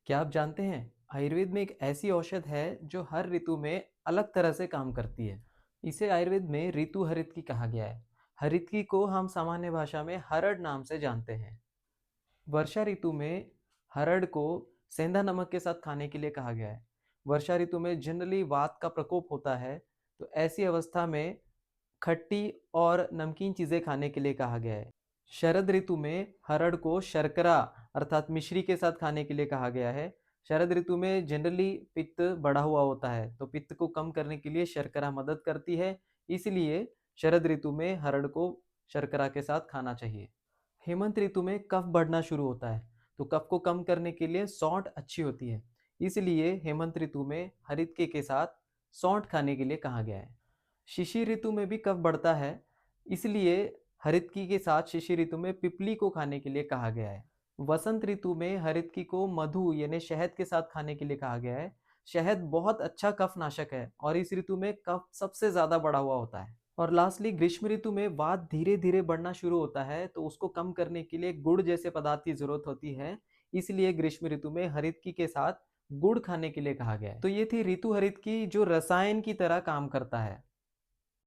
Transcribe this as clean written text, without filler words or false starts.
क्या आप जानते हैं आयुर्वेद में एक ऐसी औषध है जो हर ऋतु में अलग तरह से काम करती है। इसे आयुर्वेद में ऋतु हरितकी कहा गया है। हरितकी को हम सामान्य भाषा में हरड़ नाम से जानते हैं। वर्षा ऋतु में हरड़ को सेंधा नमक के साथ खाने के लिए कहा गया है। वर्षा ऋतु में जनरली वात का प्रकोप होता है, तो ऐसी अवस्था में खट्टी और नमकीन चीजें खाने के लिए कहा गया है। शरद ऋतु में हरड़ को शर्करा अर्थात मिश्री के साथ खाने के लिए कहा गया है। शरद ऋतु में जनरली पित्त बढ़ा हुआ होता है, तो पित्त को कम करने के लिए शर्करा मदद करती है। इसलिए शरद ऋतु में हरड़ को शर्करा के साथ खाना चाहिए। हेमंत ऋतु में कफ बढ़ना शुरू होता है, तो कफ को कम करने के लिए सौंठ अच्छी होती है। इसलिए हेमंत ऋतु में हरितके के साथ सौंठ खाने के लिए कहा गया है। शिशिर ऋतु में भी कफ बढ़ता है, इसलिए हरितकी के साथ शिशिर ऋतु में पिपली को खाने के लिए कहा गया है। वसंत ऋतु में हरितकी को मधु यानी शहद के साथ खाने के लिए कहा गया है। शहद बहुत अच्छा कफ नाशक है और इस ऋतु में कफ सबसे ज्यादा बढ़ा हुआ होता है। और लास्टली ग्रीष्म ऋतु में वात धीरे धीरे बढ़ना शुरू होता है, तो उसको कम करने के लिए गुड़ जैसे पदार्थ की जरूरत होती है। इसलिए ग्रीष्म ऋतु में हरितकी के साथ गुड़ खाने के लिए कहा गया है। तो ये थी ऋतु हरितकी जो रसायन की तरह काम करता है।